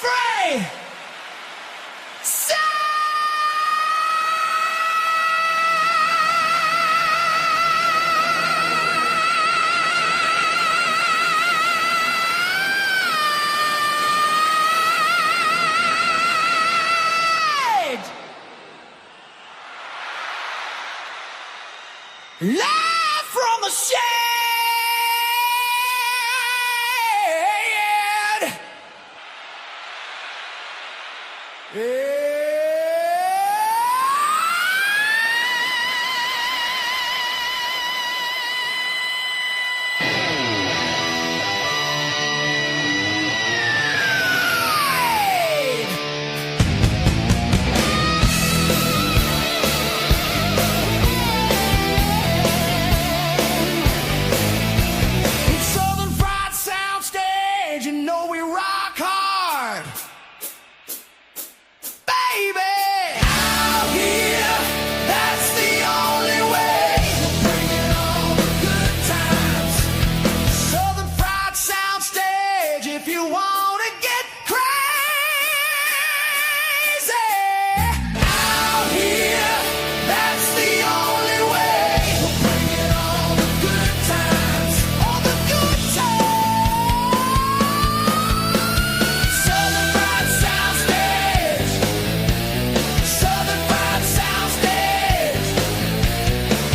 free. Live from the shed. Yeah. Southern Fried Soundstage, you know we rock hard. Baby, out here, that's the only way. We're bringing all the good times. Southern Fried Soundstage, if you want to get crazy. Out here, that's the only way. We're bringing all the good times. All the good times. Southern Fried Soundstage. Southern Fried Soundstage.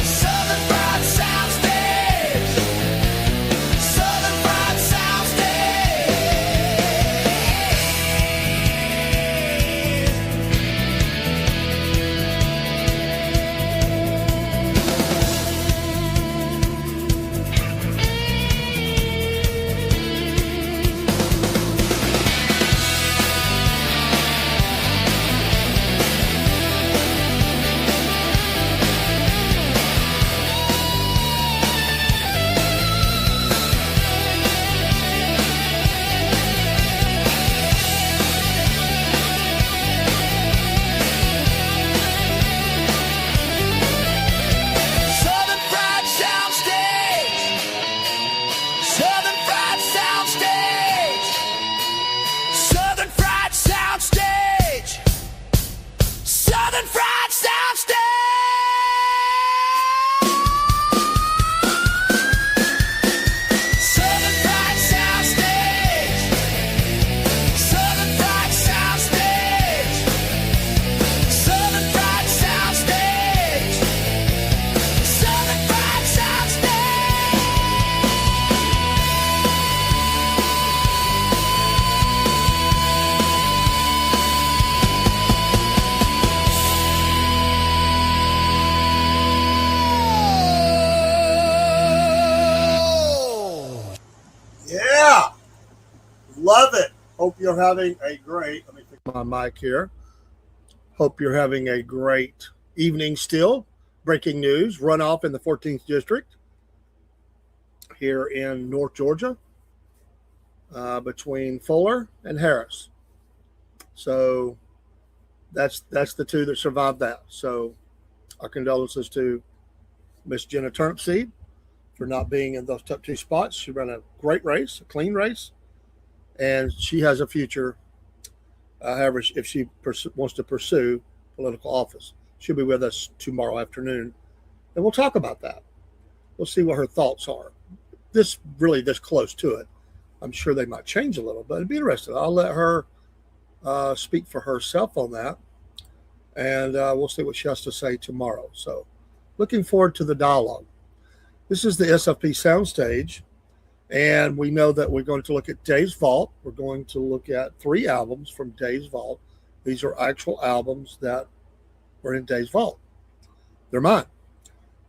Southern Fried Soundstage. Southern Fried Southern Fried Soundstage. Southern Fried Soundstage. Southern Fried Soundstage. Southern Fried Soundstage. Southern Fried Soundstage. Southern Fried Soundstage. Southern Fried Soundstage. Southern Fried Soundstage. Yeah, love it. Hope you're having a great, let me pick my mic here. Hope you're having a great evening still. Breaking news, runoff in the 14th district here in North Georgia between Fuller and Harris. So that's the two that survived that. So our condolences to Miss Jenna Turnipseed for not being in those top two spots. She ran a great race, a clean race, and she has a future. However, if she wants to pursue political office, she'll be with us tomorrow afternoon, and we'll talk about that. We'll see what her thoughts are. This close to it, I'm sure they might change a little, but it'd be interesting. I'll let her speak for herself on that, and we'll see what she has to say tomorrow. So, looking forward to the dialogue. This is the SFP Soundstage, and we know that we're going to look at Dave's Vault. We're going to look at 3 albums from Dave's Vault. These are actual albums that were in Dave's Vault. They're mine.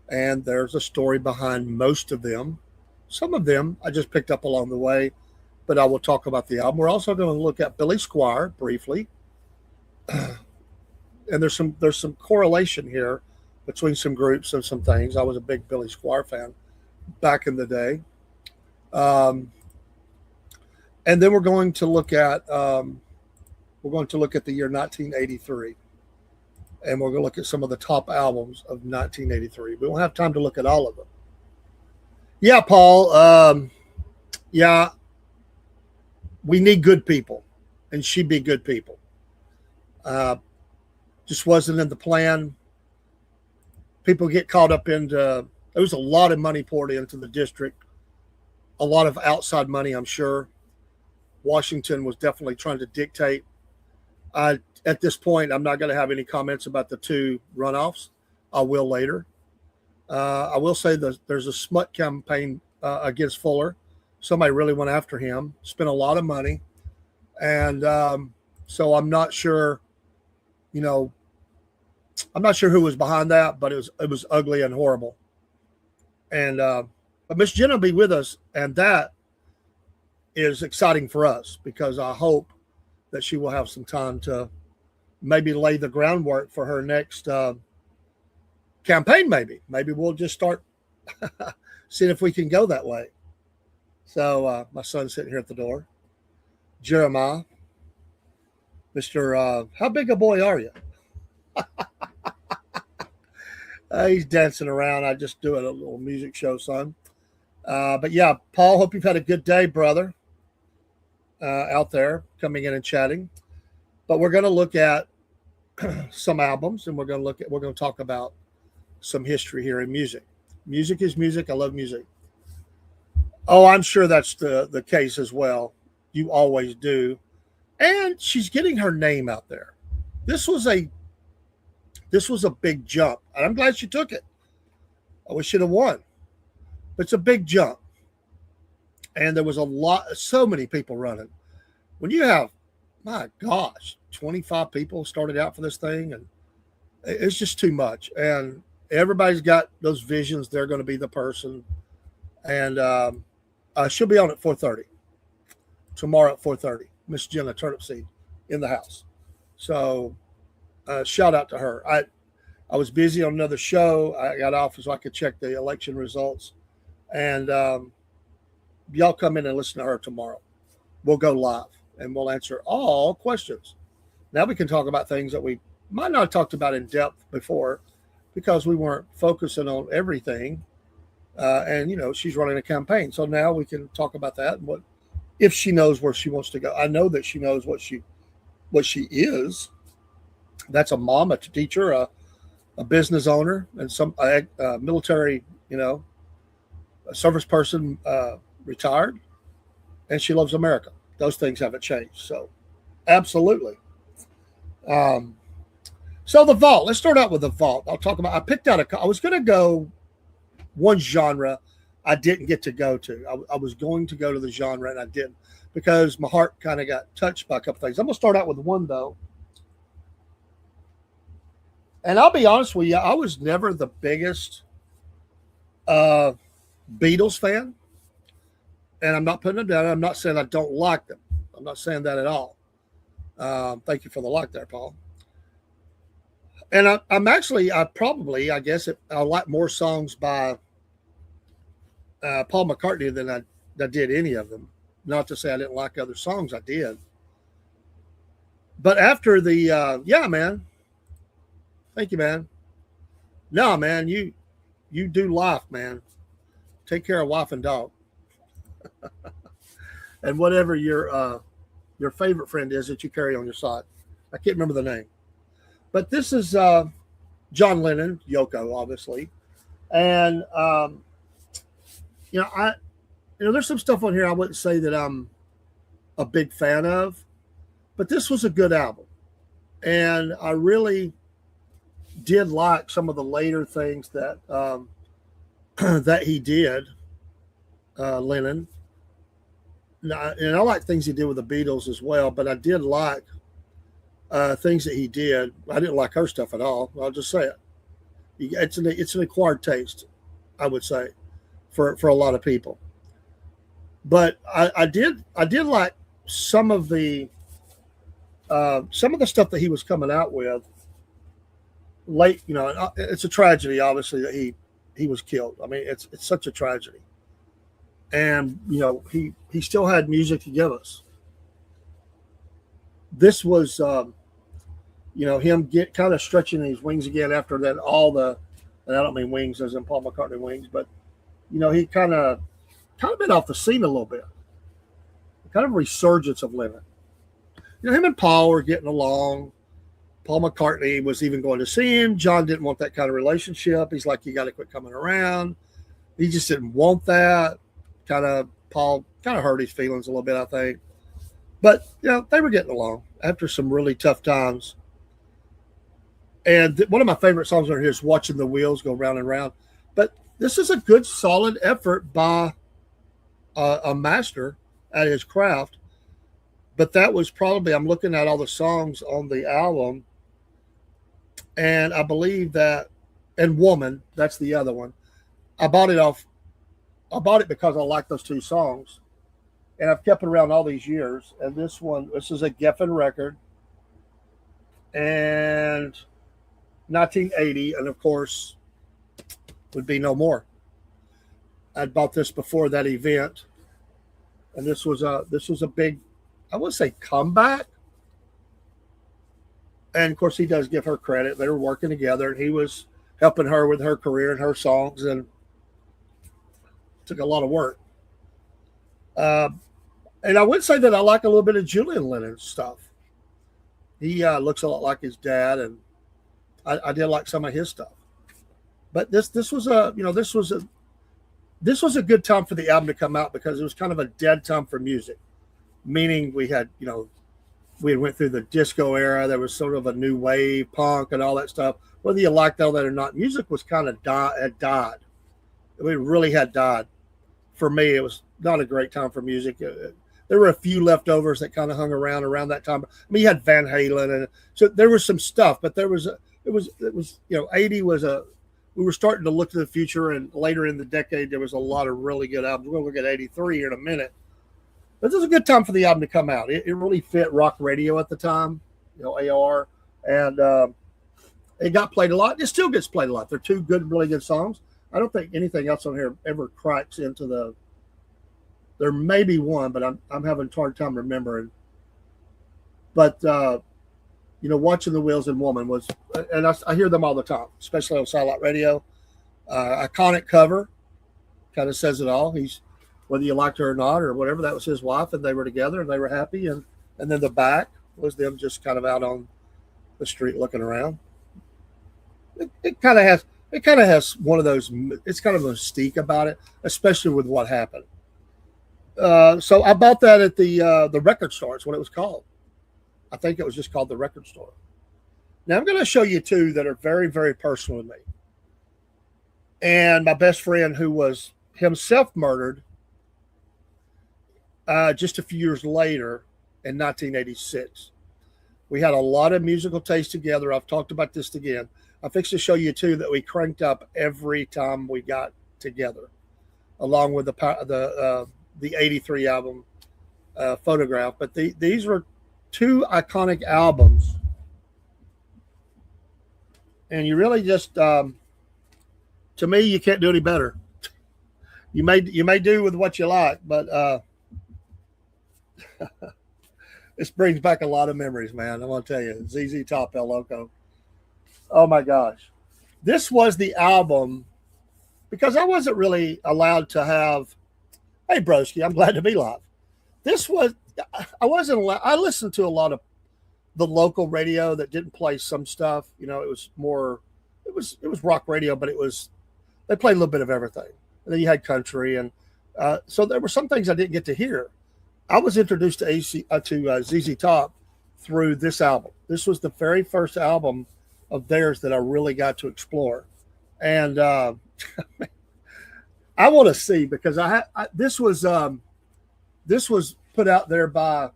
And there's a story behind most of them. Some of them I just picked up along the way, but I will talk about the album. We're also going to look at Billy Squier briefly. And there's some correlation here between some groups and some things. I was a big Billy Squier fan back in the day. And then we're going to look at the year 1983, and we're going to look at some of the top albums of 1983. We won't have time to look at all of them. Yeah, Paul. Yeah, we need good people. and she'd be good people. Just wasn't in the plan. People get caught up into, there was a lot of money poured into the district, a lot of outside money, I'm sure. Washington was definitely trying to dictate. At this point, I'm not going to have any comments about the 2 runoffs. I will later. I will say that there's a smut campaign against Fuller. Somebody really went after him, spent a lot of money. And so I'm not sure, I'm not sure who was behind that, but it was ugly and horrible. And but Miss Jenna will be with us, and that is exciting for us because I hope that she will have some time to maybe lay the groundwork for her next campaign. Maybe we'll just start seeing if we can go that way. So my son's sitting here at the door. Jeremiah, Mr. How big a boy are you? He's dancing around. I just do a little music show, son. But yeah, Paul, hope you've had a good day, brother, out there coming in and chatting. But we're going to look at some albums, and we're going to talk about some history here in music. Music is music. I love music. Oh, I'm sure that's the case as well. You always do. And she's getting her name out there. This was a big jump, and I'm glad she took it. I wish she'd have won. But it's a big jump. And there was so many people running. When you have, my gosh, 25 people started out for this thing, and it's just too much. And everybody's got those visions. They're going to be the person. And she'll be on at 4:30. Tomorrow at 4:30. Miss Jenna Turnipseed in the house. So shout out to her. I was busy on another show. I got off so I could check the election results. And y'all come in and listen to her tomorrow. We'll go live and we'll answer all questions. Now we can talk about things that we might not have talked about in depth before because we weren't focusing on everything. And, she's running a campaign. So now we can talk about that and if she knows where she wants to go. I know that she knows what she is. That's a mom, a teacher, a business owner, and some military, a service person, retired, and she loves America. Those things haven't changed. So absolutely. So the vault, let's start out with the vault. I picked out I was going to go one genre I didn't get to go to. I was going to go to the genre and I didn't because my heart kind of got touched by a couple things. I'm going to start out with one though. And I'll be honest with you, I was never the biggest Beatles fan. And I'm not putting them down. I'm not saying I don't like them. I'm not saying that at all. Thank you for the like there, Paul. And I like more songs by Paul McCartney than I did any of them. Not to say I didn't like other songs. I did. But after the, man. Thank you, man. No, man, you do life, man. Take care of wife and dog. And whatever your favorite friend is that you carry on your side. I can't remember the name. But this is John Lennon, Yoko, obviously. And, there's some stuff on here I wouldn't say that I'm a big fan of. But this was a good album. And I really did like some of the later things that that he did, Lennon. And I like things he did with the Beatles as well, but I did like things that he did. I didn't like her stuff at all. I'll just say it. It's an acquired taste, I would say, for a lot of people. But I did like some of the stuff that he was coming out with late. It's a tragedy, obviously, that he was killed. I mean, it's such a tragedy. And, he still had music to give us. This was, him kind of stretching his wings again after that, and I don't mean wings as in Paul McCartney wings, but, he kind of been off the scene a little bit. Kind of resurgence of Lennon. him and Paul were getting along. Paul McCartney was even going to see him. John didn't want that kind of relationship. He's like, you got to quit coming around. He just didn't want that. Paul kind of hurt his feelings a little bit, I think. But, they were getting along after some really tough times. And one of my favorite songs on here is Watching the Wheels Go Round and Round. But this is a good, solid effort by a master at his craft. But that was probably, I'm looking at all the songs on the album, and I believe that, and Woman, that's the other one. I bought it because I like those two songs. And I've kept it around all these years. And this is a Geffen record. And 1980, and of course, would be no more. I'd bought this before that event. And this was a big, I would say, comeback. And of course, he does give her credit. They were working together, and he was helping her with her career and her songs, and took a lot of work. And I would say that I like a little bit of Julian Lennon's stuff. He looks a lot like his dad, and I did like some of his stuff. But this was a good time for the album to come out, because it was kind of a dead time for music. Meaning we had went through the disco era. There was sort of a new wave, punk, and all that stuff. Whether you liked all that or not, music was kind of had died. It really had died. For me, it was not a great time for music. There were a few leftovers that kind of hung around that time. I mean, you had Van Halen, and so there was some stuff, but it was 80 was we were starting to look to the future, and later in the decade, there was a lot of really good albums. We're going to look at 83 here in a minute. But this was a good time for the album to come out. It really fit rock radio at the time, AOR, and it got played a lot. It still gets played a lot. They're two really good songs. I don't think anything else on here ever cracks into there may be one, but I'm having a hard time remembering. But Watching the Wheels and Woman was, and I hear them all the time, especially on satellite radio. Iconic cover, kind of says it all. Whether you liked her or not, or whatever, that was his wife, and they were together, and they were happy. And then the back was them just kind of out on the street looking around. It kind of has one of those. It's kind of a mystique about it, especially with what happened. So I bought that at the record store. It's what it was called. I think it was just called the record store. Now I'm going to show you two that are very, very personal to me. And my best friend, who was himself murdered just a few years later in 1986. We had a lot of musical taste together. I've talked about this again. I'm fixing to show you two that we cranked up every time we got together, along with the 83 album Photograph. But these were two iconic albums, and you really just, to me, you can't do any better. You may do with what you like, but this brings back a lot of memories, man. I want to tell you, ZZ Top, El Loco. Oh my gosh, this was the album, because I wasn't really allowed to have. Hey, broski, I'm glad to be live. I wasn't allowed. I listened to a lot of the local radio that didn't play some stuff. It was more, it was rock radio, but they played a little bit of everything. And then you had country, and so there were some things I didn't get to hear. I was introduced to ZZ Top through this album. This was the very first album of theirs that I really got to explore, and I want to see, because this was put out there by.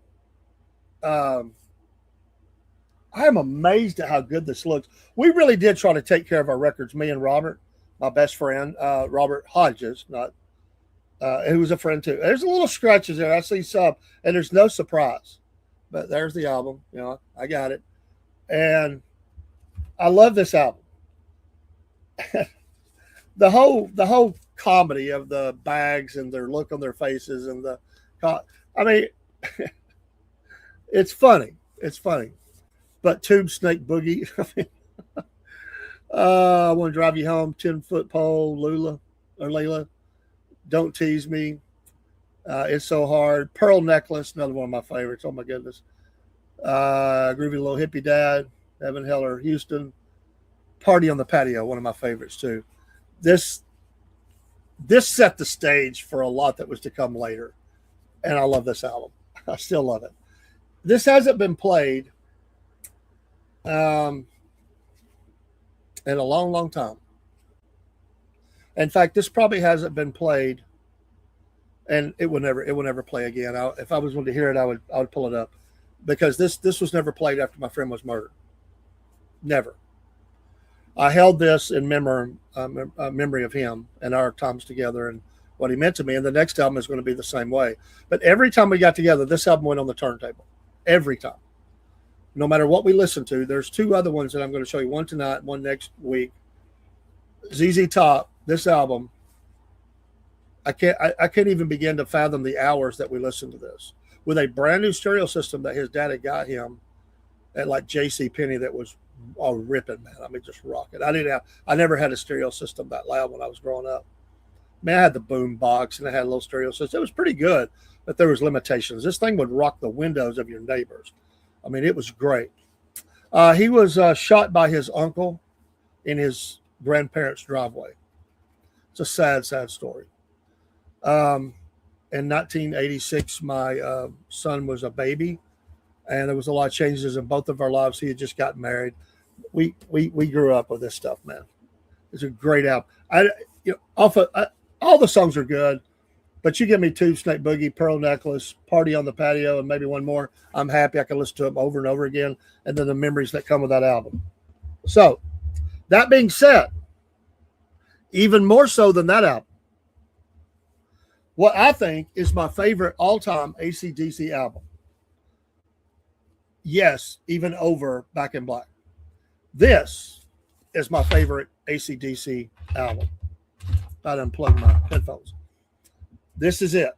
I am amazed at how good this looks. We really did try to take care of our records. Me and Robert, my best friend, Robert Hodges, who was a friend too. There's a little scratches there. I see some, and there's no surprise. But there's the album. I got it, and I love this album. the whole comedy of the Bags and their look on their faces, and it's funny. It's funny. But Tube Snake Boogie, I want to drive you home, 10-foot pole, Layla, Don't Tease Me, It's So Hard, Pearl Necklace, another one of my favorites. Oh my goodness. Groovy Little Hippie Dad, Evan Heller, Houston, Party on the Patio, one of my favorites too. This this set the stage for a lot that was to come later, and I love this album. I still love it. This hasn't been played um, in a long, long time. In fact, this probably hasn't been played, and it will never play again. If I was going to hear it, I would pull it up, because this was never played after my friend was murdered. Never. I held this in memory of him and our times together and what he meant to me. And the next album is going to be the same way. But every time we got together, this album went on the turntable. Every time. No matter what we listened to. There's two other ones that I'm going to show you. One tonight, one next week. ZZ Top, this album, I can't even begin to fathom the hours that we listened to this. With a brand new stereo system that his dad had got him at like J.C. Penney that was all ripping, man. I mean, just rocking. I never had a stereo system that loud when I was growing up. Man, I had the boom box and I had a little stereo system. It was pretty good, but there was limitations. This thing would rock the windows of your neighbors. I mean, it was great. He was shot by his uncle in his grandparents' driveway. It's a sad, sad story. In 1986, my son was a baby, and there was a lot of changes in both of our lives. He had just gotten married. We grew up with this stuff, man. It's a great album. All the songs are good, but you give me Tube Snake Boogie, Pearl Necklace, Party on the Patio, and maybe one more. I'm happy. I can listen to them over and over again, and then the memories that come with that album. So, that being said, even more so than that album, what I think is my favorite all-time AC/DC album. Yes, even over Back in Black. This is my favorite AC/DC album. I'd unplug my headphones. This is it.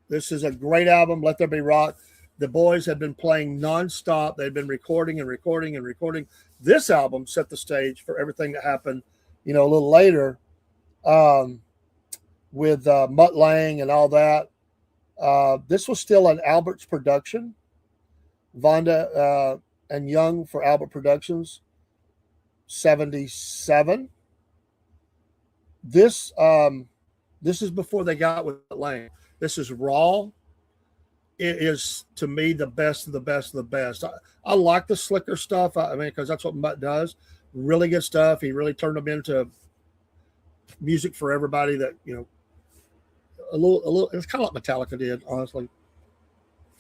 This is a great album. Let There Be Rock. The boys had been playing nonstop. They'd been recording and recording and recording. This album set the stage for everything that happened, a little later with Mutt Lange and all that. This was still an Albert's production. Vonda and Young for Albert Productions, 77. This is before they got with Lange. This is raw. It is, to me, the best of the best of the best. I like the slicker stuff. Because that's what Mutt does. Really good stuff. He really turned them into music for everybody. That a little. It's kind of like Metallica did, honestly.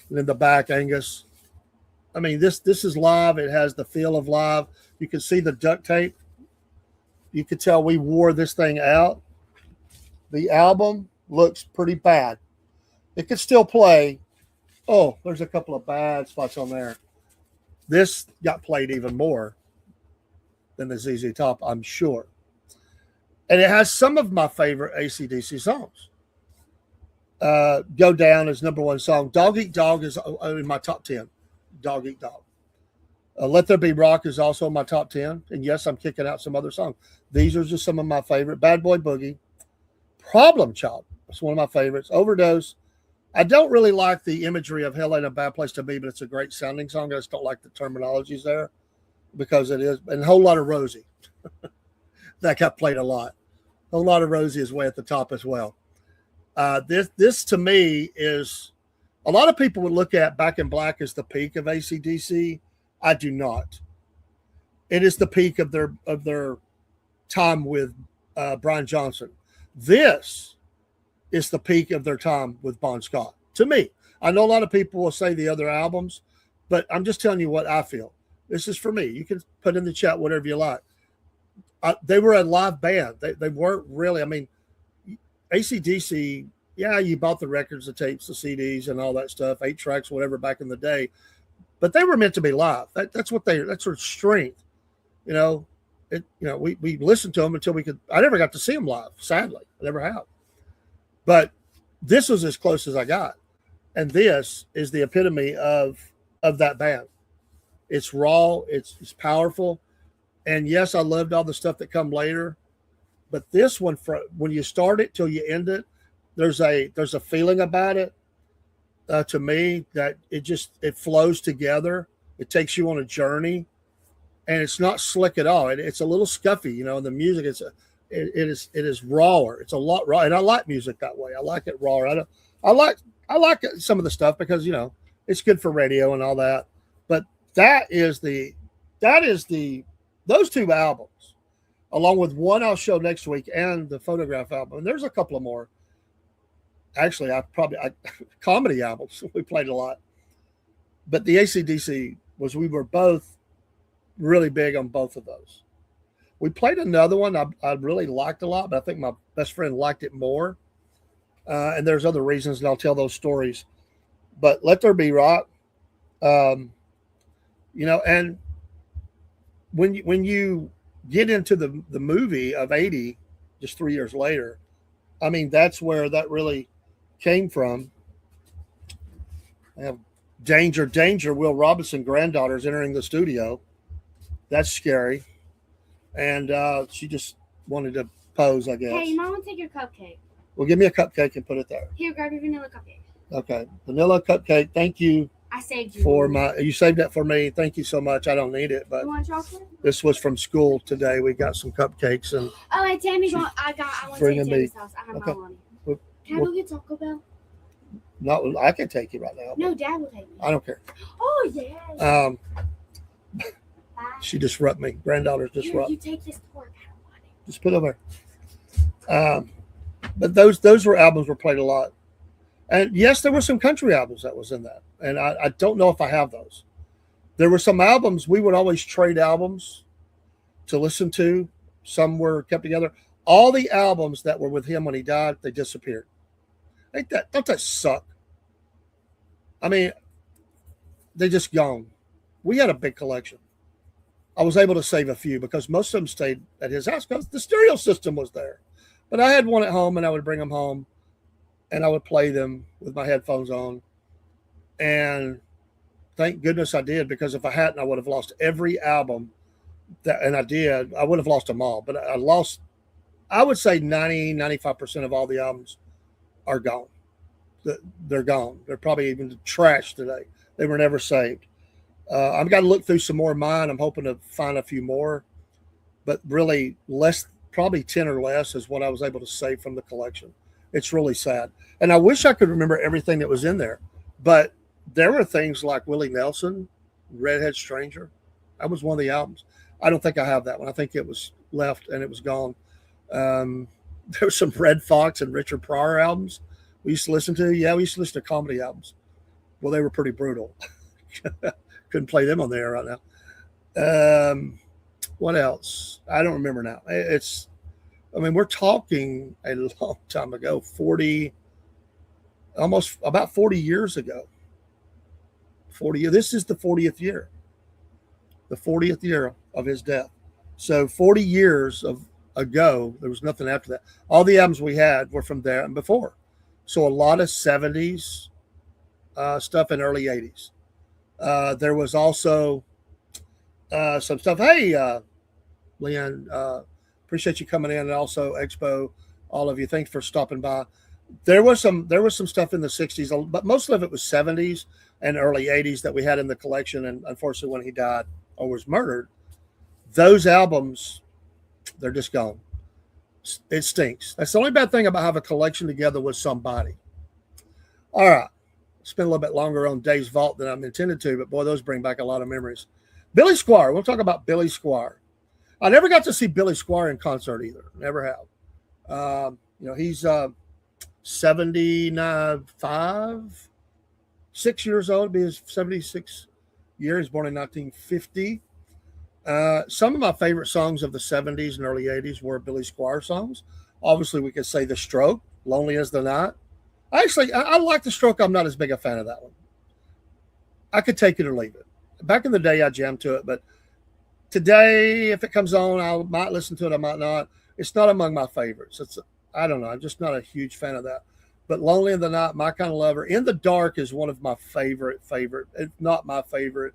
And in the back, Angus. I mean, this is live. It has the feel of live. You can see the duct tape. You could tell we wore this thing out. The album looks pretty bad. It could still play. Oh, there's a couple of bad spots on there. This got played even more than the ZZ Top, I'm sure. And it has some of my favorite AC/DC songs. Go Down is number one song. Dog Eat Dog is in my top 10. Dog Eat Dog. Let There Be Rock is also in my top 10. And yes, I'm kicking out some other songs. These are just some of my favorite. Bad Boy Boogie. Problem Child. It's one of my favorites. Overdose. I don't really like the imagery of Hell Ain't a Bad Place to Be, but it's a great sounding song. I just don't like the terminologies there because it is. And a Whole Lot of Rosie. That got played a lot. A Whole Lot of Rosie is way at the top as well. This to me is, a lot of people would look at Back in Black as the peak of AC/DC. I do not. It is the peak of their time with Brian Johnson. This is the peak of their time with Bon Scott. To me, I know a lot of people will say the other albums, but I'm just telling you what I feel. This is for me. You can put in the chat whatever you like. They were a live band. They weren't really. AC/DC, yeah, you bought the records, the tapes, the CDs, and all that stuff, 8 tracks, whatever, back in the day. But they were meant to be live. That's their strength. We listened to them until we could. I never got to see them live, sadly. I never have. But this was as close as I got. And this is the epitome of that band. It's raw. It's powerful. And yes, I loved all the stuff that come later. But this one, when you start it till you end it, there's a feeling about it. to me, that it flows together. It takes you on a journey, and it's not slick at all. It's a little scuffy, you know. The music it is rawer. It's a lot raw, and I like music that way. I like it raw. I like some of the stuff because, you know, it's good for radio and all that. But that is the those two albums, along with one I'll show next week and the Photograph album. And there's a couple of more. Actually, comedy albums we played a lot. But the AC/DC we were both really big on both of those. We played another one I really liked a lot, but I think my best friend liked it more. And there's other reasons, and I'll tell those stories. But Let There Be Rock, you know, and when you get into the movie of '80, just 3 years later, I mean, that's where that really came from. I have Danger, Danger, Will Robinson granddaughter's entering the studio. That's scary. And she just wanted to pose, I guess. Hey, you might want to take your cupcake. Well, give me a cupcake and put it there. Here, grab your vanilla cupcake. Okay. Vanilla cupcake. Thank you. I saved you. You saved that for me. Thank you so much. I don't need it, but You want chocolate? this was from school today. We got some cupcakes and Oh, and Tammy's I want to bringing take me- Tammy's house. I have Okay. my money. Well- Can I go get Taco Bell? not. I can take you right now. No, Dad will take me. I don't care. Oh, yeah. Bye. She disrupt me. Granddaughter's Here, disrupt. you take this pork. I don't want it. Just put it over there. But those were albums were played a lot. And yes, there were some country albums that was in that. And I don't know if I have those. There were some albums, we would always trade albums to listen to. Some were kept together. All the albums that were with him when he died, they disappeared. Don't that suck? I mean, they just gone. We had a big collection. I was able to save a few because most of them stayed at his house because the stereo system was there. But I had one at home, and I would bring them home, and I would play them with my headphones on. And thank goodness I did, because if I hadn't, I would have lost every album. And I did. I would have lost them all. But I lost, I would say 95% of all the albums are gone. They're gone. They're probably even trash today. They were never saved. I've got to look through some more of mine. I'm hoping to find a few more. But really, probably 10 or less is what I was able to save from the collection. It's really sad. And I wish I could remember everything that was in there. But there were things like Willie Nelson, Redhead Stranger. That was one of the albums. I don't think I have that one. I think it was left and it was gone. There was some Red Fox and Richard Pryor albums we used to listen to. Yeah, we used to listen to comedy albums. Well, they were pretty brutal. Couldn't play them on the air right now. What else? I don't remember now. We're talking a long time ago, about 40 years ago. 40 years. This is the 40th year. The 40th year of his death. So 40 years ago, there was nothing after that. All the albums we had were from there and before. So a lot of 70s stuff and early 80s. There was also some stuff. Hey, Leanne, appreciate you coming in, and also Expo, all of you. Thanks for stopping by. There was some stuff in the 60s, but most of it was 70s and early 80s that we had in the collection. And unfortunately, when he died or was murdered, those albums, they're just gone. It stinks. That's the only bad thing about having a collection together with somebody. All right. Spent a little bit longer on Dave's Vault than I'm intended to, but boy, those bring back a lot of memories. Billy Squire. We'll talk about Billy Squire. I never got to see Billy Squire in concert either. Never have. He's 75, 6 years old. It'll be his 76th year. He's born in 1950. Some of my favorite songs of the 70s and early 80s were Billy Squire songs. Obviously, we could say The Stroke, Lonely as the Night. Actually, I like The Stroke. I'm not as big a fan of that one. I could take it or leave it. Back in the day, I jammed to it, but today, if it comes on, I might listen to it, I might not. It's not among my favorites. I don't know. I'm just not a huge fan of that. But Lonely in the Night, My Kind of Lover. In the Dark is one of my favorite, if not my favorite,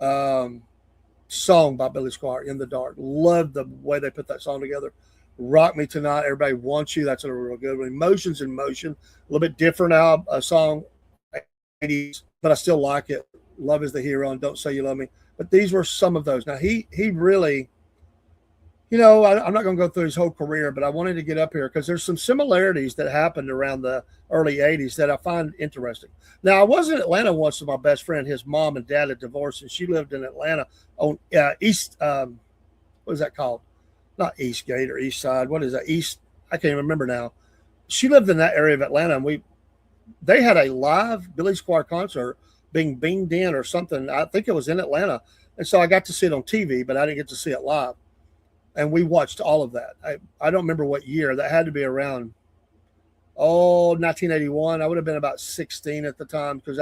song by Billy Squire, In the Dark. Love the way they put that song together. Rock Me Tonight, Everybody Wants You. That's a real good one. Emotions in Motion, a little bit different song. 80s, but I still like it. Love is the Hero and Don't Say You Love Me. But these were some of those. Now, he really, I'm not going to go through his whole career, but I wanted to get up here because there's some similarities that happened around the early 80s that I find interesting. Now, I was in Atlanta once with my best friend. His mom and dad had divorced, and she lived in Atlanta on East, what is that called? Not Eastgate or East Side. What is that? East, I can't remember now. She lived in that area of Atlanta, and they had a live Billy Squier concert being beamed in or something. I think it was in Atlanta. And so I got to see it on TV, but I didn't get to see it live. And we watched all of that. I don't remember what year. That had to be around, 1981. I would have been about 16 at the time because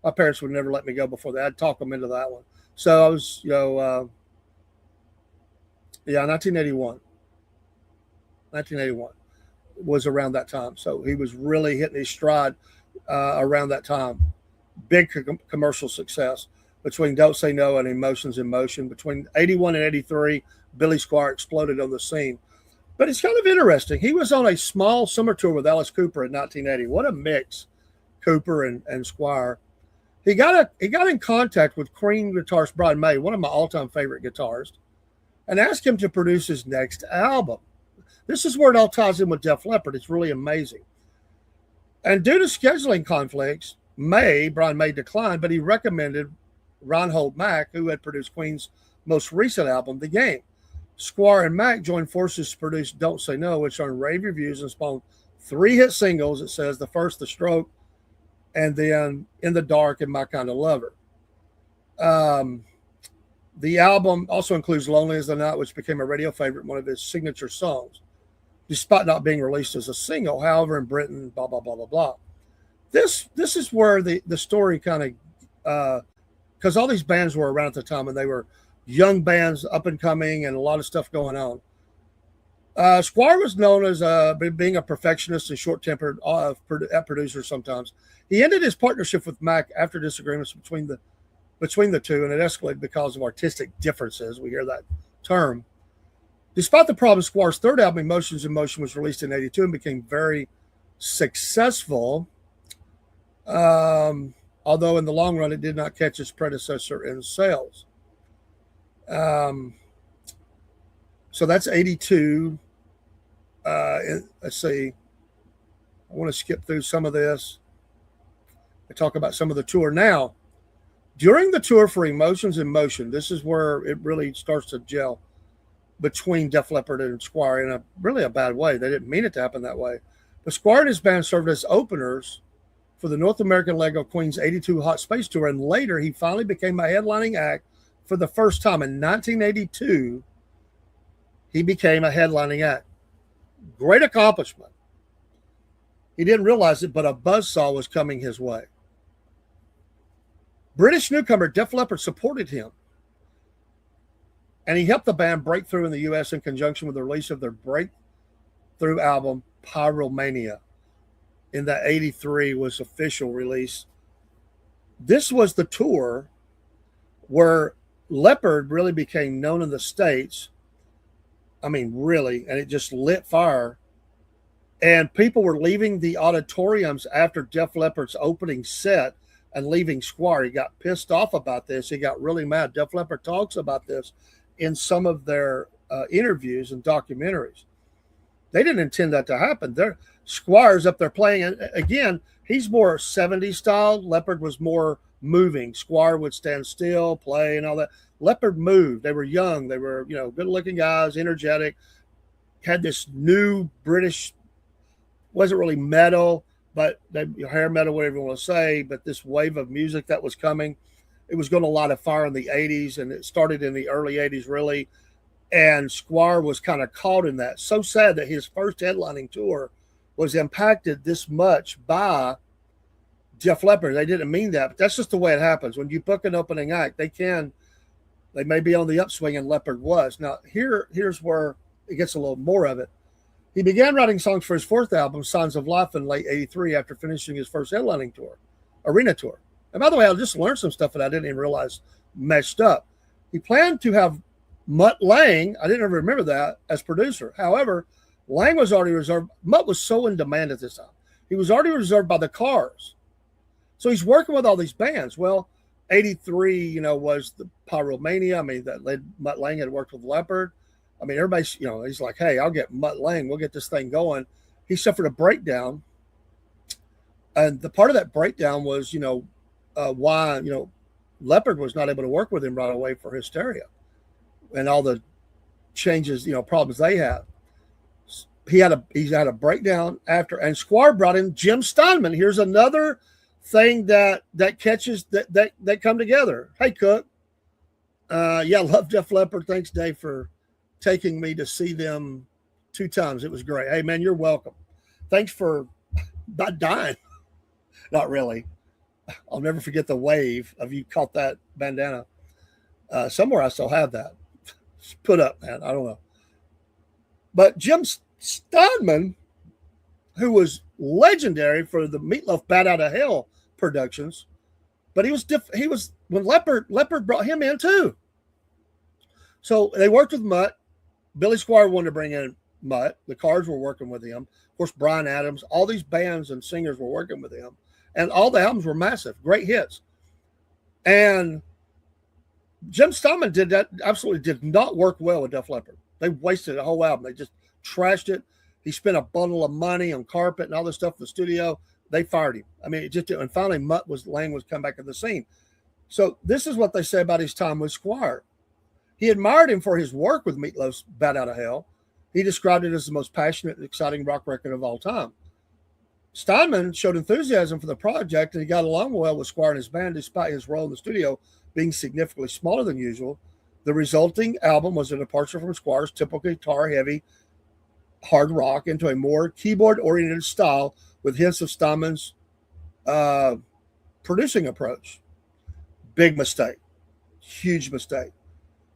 my parents would never let me go before that. I'd talk them into that one. So I was, 1981. 1981 was around that time. So he was really hitting his stride around that time. Big commercial success between Don't Say No and Emotions in Motion. Between 81 and 83, Billy Squier exploded on the scene. But it's kind of interesting. He was on a small summer tour with Alice Cooper in 1980. What a mix, Cooper and Squier. He got in contact with Queen guitarist Brian May, one of my all-time favorite guitarists, and asked him to produce his next album. This is where it all ties in with Def Leppard. It's really amazing. And due to scheduling conflicts, Brian May declined, but he recommended Reinhold Mack, who had produced Queen's most recent album, The Game. Squier and Mack joined forces to produce Don't Say No, which earned rave reviews and spawned 3 hit singles. It says the first, The Stroke, and then In the Dark and My Kind of Lover. The album also includes Lonely as the Night, which became a radio favorite, one of his signature songs, despite not being released as a single. However, in Britain, blah, blah, blah, blah, blah. This is where the story kind of, because all these bands were around at the time and they were young bands, up and coming, and a lot of stuff going on. Squier was known as being a perfectionist and short-tempered producer sometimes. He ended his partnership with Mack after disagreements between the two, and it escalated because of artistic differences. We hear that term. Despite the problems, Squier's third album, Emotions in Motion, was released in 82 and became very successful. Although in the long run, it did not catch its predecessor in sales. So that's 82. Let's see. I want to skip through some of this. I talk about some of the tour. Now, during the tour for Emotions in Motion, this is where it really starts to gel between Def Leppard and Squier in a really a bad way. They didn't mean it to happen that way. But Squier and his band served as openers for the North American leg of Queen's 82 Hot Space Tour, and later he finally became a headlining act for the first time. In 1982, he became a headlining act. Great accomplishment. He didn't realize it, but a buzzsaw was coming his way. British newcomer Def Leppard supported him, and he helped the band break through in the U.S. in conjunction with the release of their breakthrough album, Pyromania. In that 83 was official release. This was the tour where Leppard really became known in the States. I mean, really, and it just lit fire. And people were leaving the auditoriums after Def Leppard's opening set and leaving Squier. He got pissed off about this. He got really mad. Def Leppard talks about this in some of their interviews and documentaries. They didn't intend that to happen. Squier's up there playing. And again, he's more 70s style. Leppard was more moving. Squier would stand still, play, and all that. Leppard moved. They were young. They were, good-looking guys, energetic, had this new British, wasn't really metal, but hair metal, whatever you want to say, but this wave of music that was coming. It was going to light a fire in the 80s, and it started in the early 80s, really. And Squier was kind of caught in that. So sad that his first headlining tour was impacted this much by Def Leppard. They didn't mean that, but that's just the way it happens. When you book an opening act, they may be on the upswing, and Leppard was. Now, here's where it gets a little more of it. He began writing songs for his fourth album, Signs of Life, in late 83 after finishing his first headlining tour, arena tour. And by the way, I just learned some stuff that I didn't even realize meshed up. He planned to have Mutt Lange, I didn't ever remember that, as producer. However, Lange was already reserved. Mutt was so in demand at this time. He was already reserved by the Cars. So he's working with all these bands. Well, 83, was the Pyromania. I mean, that led Mutt Lange had worked with Leopard. I mean, everybody's, he's like, hey, I'll get Mutt Lange. We'll get this thing going. He suffered a breakdown. And the part of that breakdown was, why, Leopard was not able to work with him right away for Hysteria and all the changes, problems they had. He's had a breakdown after, and Squire brought in Jim Steinman. Here's another thing that catches that come together. Hey, Cook. Love Def Leppard. Thanks, Dave, for taking me to see them 2 times. It was great. Hey, man, you're welcome. Thanks for not dying. Not really. I'll never forget the wave of you caught that bandana. Somewhere I still have that. Put up, man. I don't know. But Jim Steinman, who was legendary for the Meatloaf Bat Out of Hell productions, but he was when Leopard brought him in too. So they worked with Mutt. Billy Squire wanted to bring in Mutt. The Cards were working with him. Of course, Bryan Adams, all these bands and singers were working with him. And all the albums were massive, great hits. And Jim Steinman absolutely did not work well with Def Leppard. They wasted a whole album. They just trashed it. He spent a bundle of money on carpet and all this stuff in the studio. They fired him. I mean, it just, and finally Lange was come back in the scene. So this is what they say about his time with Squire. He admired him for his work with Meatloaf's Bat Out of Hell. He described it as the most passionate and exciting rock record of all time. Steinman showed enthusiasm for the project, and he got along well with Squire and his band, despite his role in the studio being significantly smaller than usual. The resulting album was a departure from Squire's typical guitar-heavy hard rock into a more keyboard-oriented style with hints of Steinman's producing approach. Big mistake. Huge mistake.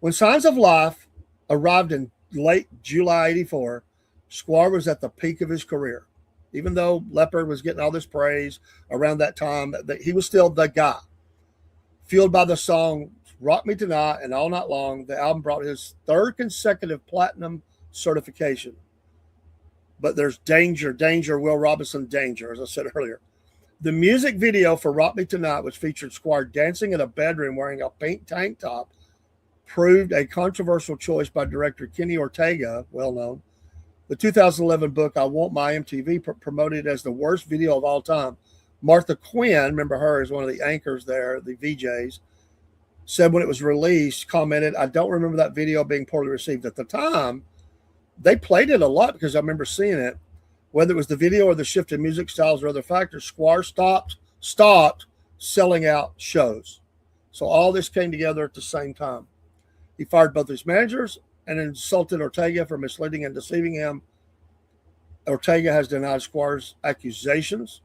When Signs of Life arrived in late July 84, Squire was at the peak of his career. Even though Leopard was getting all this praise around that time, he was still the guy. Fueled by the song Rock Me Tonight and All Night Long, the album brought his 3rd consecutive platinum certification. But there's danger, Will Robinson, danger, as I said earlier. The music video for Rock Me Tonight, which featured Squire dancing in a bedroom wearing a pink tank top, proved a controversial choice by director Kenny Ortega, well known. The 2011 book, I Want My MTV, promoted it as the worst video of all time. Martha Quinn, remember her as one of the anchors there, the VJs, said when it was released, commented, I don't remember that video being poorly received. At the time, they played it a lot because I remember seeing it. Whether it was the video or the shift in music styles or other factors, Squire stopped selling out shows. So all this came together at the same time. He fired both his managers and insulted Ortega for misleading and deceiving him. Ortega has denied Squire's accusations.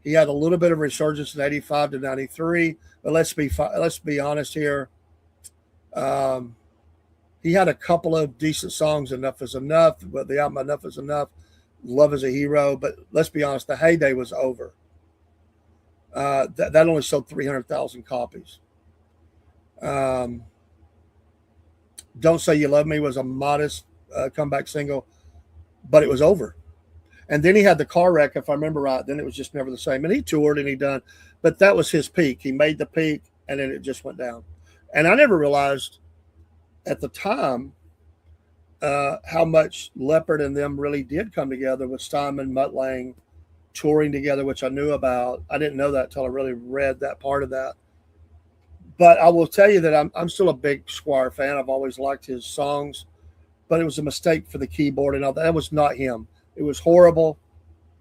He had a little bit of resurgence in 85 to 93, but let's be honest here. He had a couple of decent songs, Enough Is Enough, but the album Enough Is Enough, Love Is a Hero, but let's be honest, the heyday was over. That only sold 300,000 copies. Don't Say You Love Me was a modest comeback single, but it was over. And then he had the car wreck, if I remember right. Then it was just never the same. And he toured and he done, but that was his peak. He made the peak, and then it just went down. And I never realized at the time how much Leopard and them really did come together with Steinman, Mutt Lange, touring together, which I knew about. I didn't know that until I really read that part of that. But I will tell you that I'm still a big Squire fan. I've always liked his songs, but it was a mistake for the keyboard and all that. That was not him. It was horrible.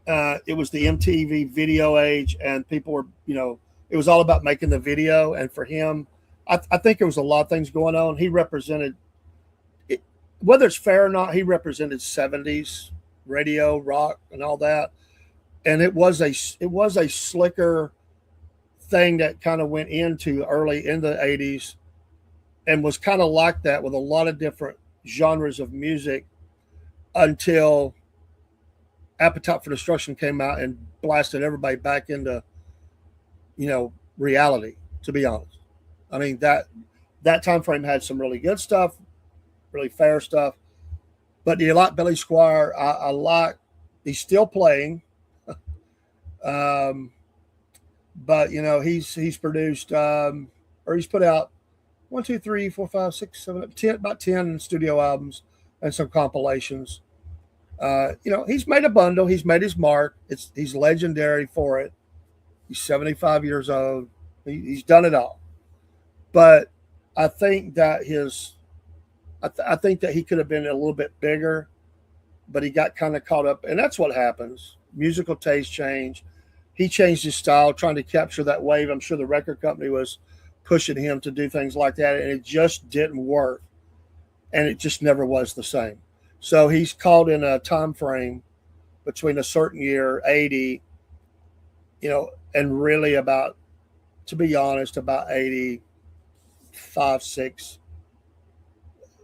It was the MTV video age, and people were, it was all about making the video. And for him, I think there was a lot of things going on. He represented, whether it's fair or not, he represented 70s radio, rock, and all that. And it was a slicker thing that kind of went into early in the 80s and was kind of like that with a lot of different genres of music until Appetite for Destruction came out and blasted everybody back into, reality, to be honest. I mean, that time frame had some really good stuff, really fair stuff. But do you like Billy Squire? I like, he's still playing. but he's produced or he's put out 10, about 10 studio albums and some compilations. He's made a bundle. He's made his mark. He's legendary for it. He's 75 years old. He's done it all. But I think that I think that he could have been a little bit bigger, but he got kind of caught up, and that's what happens. Musical taste change. He changed his style, trying to capture that wave. I'm sure the record company was pushing him to do things like that, and it just didn't work, and it just never was the same. So he's caught in a time frame between a certain year, 80, and really about, to be honest, about 85, 6,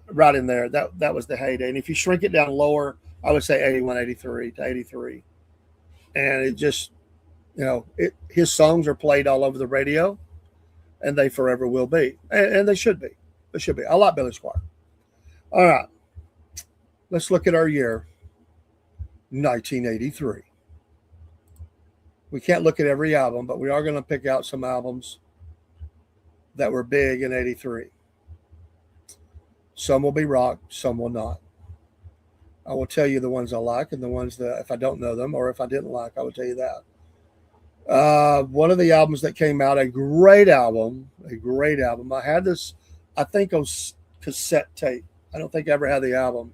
right in there. That was the heyday. And if you shrink it down lower, I would say 81, 83 to 83. And it just, his songs are played all over the radio, and they forever will be. And they should be. They should be. I like Billy Squier. All right. Let's look at our year, 1983. We can't look at every album, but we are going to pick out some albums that were big in 83. Some will be rock, some will not. I will tell you the ones I like and the ones that if I don't know them or if I didn't like, I will tell you that. One of the albums that came out, a great album. I had this, I think, on cassette tape. I don't think I ever had the album.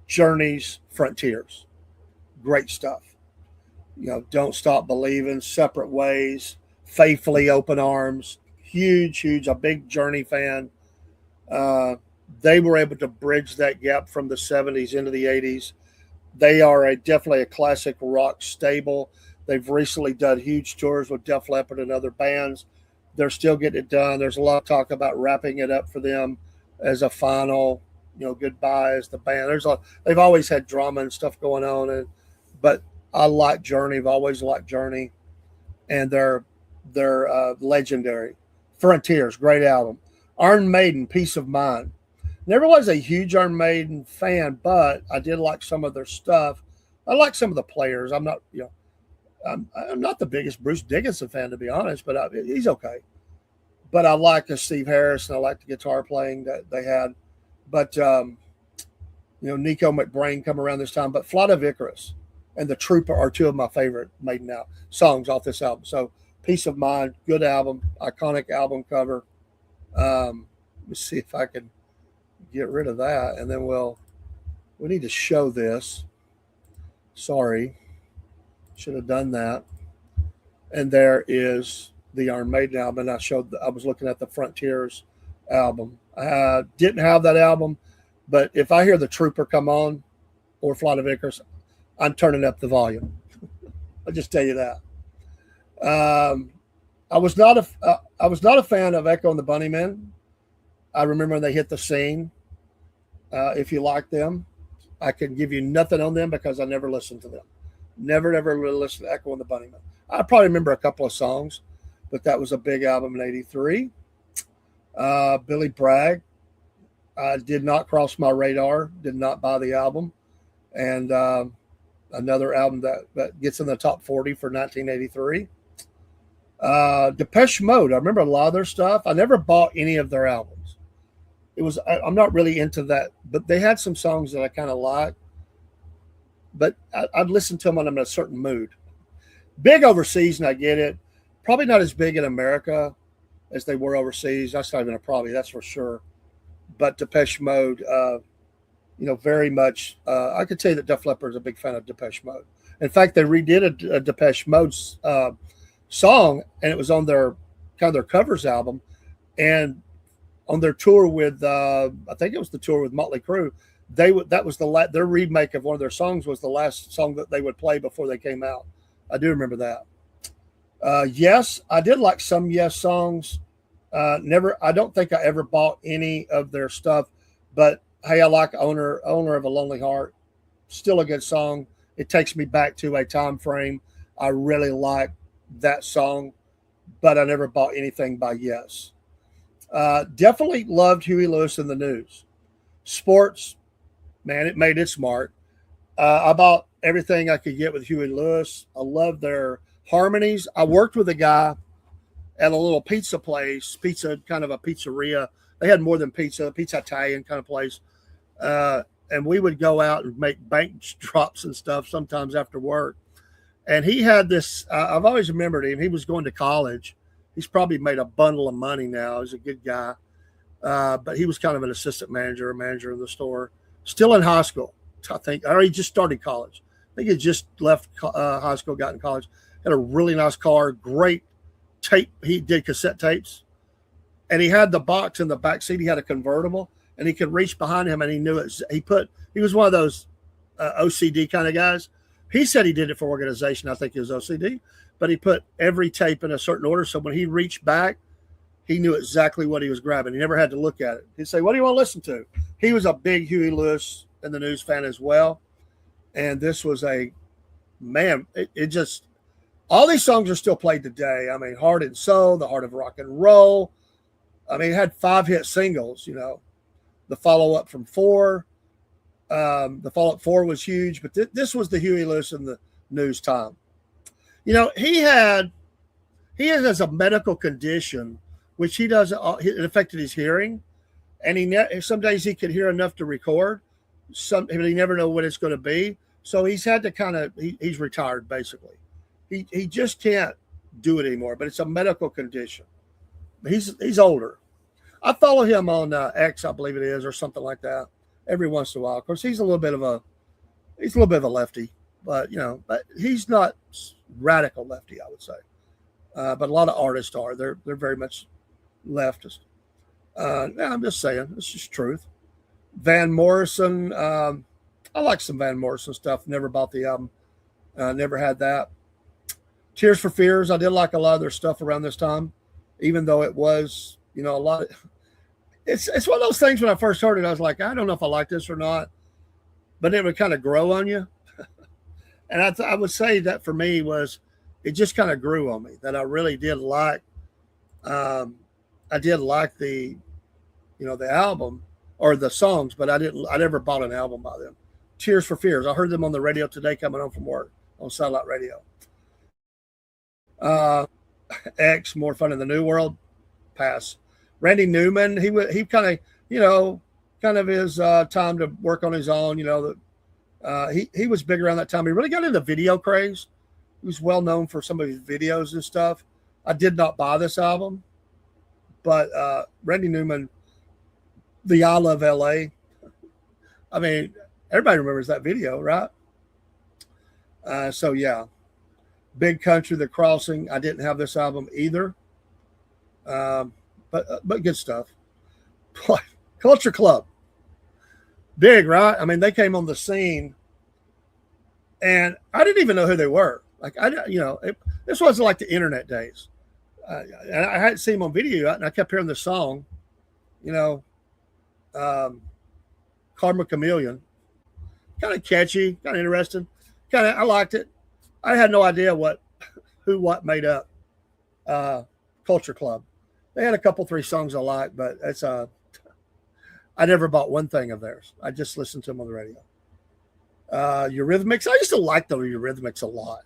Journey's Frontiers. Great stuff. Don't Stop Believing, Separate Ways, Faithfully, Open Arms. Huge, a big Journey fan. They were able to bridge that gap from the 70s into the 80s. They are definitely a classic rock stable. They've recently done huge tours with Def Leppard and other bands. They're still getting it done. There's a lot of talk about wrapping it up for them as a final, goodbye as the band. They've always had drama and stuff going on, but I like Journey. I've always liked Journey, and they're legendary. Frontiers, great album. Iron Maiden, Peace of Mind. Never was a huge Iron Maiden fan, but I did like some of their stuff. I like some of the players. I'm not, I'm not the biggest Bruce Dickinson fan, to be honest, but he's okay. But I like Steve Harris, and I like the guitar playing that they had. But Nico McBrain come around this time. But Flight of Icarus and The Trooper are two of my favorite Maiden songs off this album. So Peace of Mind, good album, iconic album cover. Let's see if I can get rid of that, and then we need to show this. Sorry, should have done that. And there is the Iron Maiden album. I was looking at the Frontiers album. I didn't have that album, but if I hear The Trooper come on or Flight of Icarus, I'm turning up the volume. I'll just tell you that. I was not a fan of Echo and the Bunnymen. I remember when they hit the scene. If you like them, I can give you nothing on them because I never listened to them. Never really listened to Echo and the Bunnymen. I probably remember a couple of songs, but that was a big album in 83. Billy Bragg did not cross my radar, did not buy the album. And another album that gets in the top 40 for 1983. Depeche Mode. I remember a lot of their stuff. I never bought any of their albums. I'm not really into that, but they had some songs that I kind of liked. But I'd listen to them when I'm in a certain mood. Big overseas, and I get it. Probably not as big in America as they were overseas. That's not even a probably, that's for sure. But Depeche Mode, very much. I could tell you that Def Leppard is a big fan of Depeche Mode. In fact, they redid a Depeche Mode song, and it was on their covers album, and on their tour with I think it was the tour with Motley Crue. That was their remake of one of their songs was the last song that they would play before they came out. I do remember that. Yes, I did like some Yes songs. I don't think I ever bought any of their stuff, but hey, I like Owner of a Lonely Heart. Still a good song. It takes me back to a time frame. I really like that song, but I never bought anything by Yes. Definitely loved Huey Lewis and the News. Sports, man, it made its mark. I bought everything I could get with Huey Lewis. I love their harmonies. I worked with a guy at a little pizza place, kind of a pizzeria. They had more than pizza Italian kind of place. And we would go out and make bank drops and stuff sometimes after work. And he had this, I've always remembered him. He was going to college. He's probably made a bundle of money now. He's a good guy. But he was kind of an assistant manager, a manager in the store, still in high school, I think, or he just started college. I think he just left high school, got in college, had a really nice car, great tape. He did cassette tapes, and he had the box in the back seat. He had a convertible, and he could reach behind him, and he knew it. He was one of those OCD kind of guys. He said he did it for organization. I think he was OCD, but he put every tape in a certain order. So when he reached back, he knew exactly what he was grabbing. He never had to look at it. He'd say, "What do you want to listen to?" He was a big Huey Lewis and the News fan as well. And this was it just, all these songs are still played today. I mean, Heart and Soul, The Heart of Rock and Roll. I mean, it had 5 hit singles, the follow-up from 4. The follow-up 4 was huge, but this was the Huey Lewis and the News time. He has a medical condition, which he does. It affected his hearing, and some days he could hear enough to record. But he never know what it's going to be. So he's had to he's retired basically. He just can't do it anymore. But it's a medical condition. He's older. I follow him on X, I believe it is, or something like that, every once in a while. Of course, he's a little bit of a lefty, but but he's not radical lefty, I would say. But a lot of artists are. They're very much leftist. I'm just saying, it's just truth. Van Morrison, I like some Van Morrison stuff. Never bought the album. Never had that. Tears for Fears, I did like a lot of their stuff around this time, even though it was, a lot of, it's one of those things. When I first heard it, I was like, I don't know if I like this or not, but it would kind of grow on you. And I would say that for me it just kind of grew on me, that I really did like, I did like the album or the songs, but I never bought an album by them. Tears for Fears, I heard them on the radio today coming home from work on satellite radio. X, More Fun in the New World, pass. Randy Newman, he kind of his time to work on his own. He was big around that time. He really got into video craze. He was well known for some of his videos and stuff. I did not buy this album, but Randy Newman, the I Love LA. I mean, everybody remembers that video, right? So yeah. Big Country, The Crossing. I didn't have this album either. But good stuff. Culture Club. Big, right? I mean, they came on the scene and I didn't even know who they were. This wasn't like the internet days. And I hadn't seen them on video and I kept hearing the song, Karma Chameleon. Kind of catchy, kind of interesting. I liked it. I had no idea what made up Culture Club. They had a couple, 3 songs I liked, but I never bought one thing of theirs. I just listened to them on the radio. Eurythmics, I used to like the Eurythmics a lot.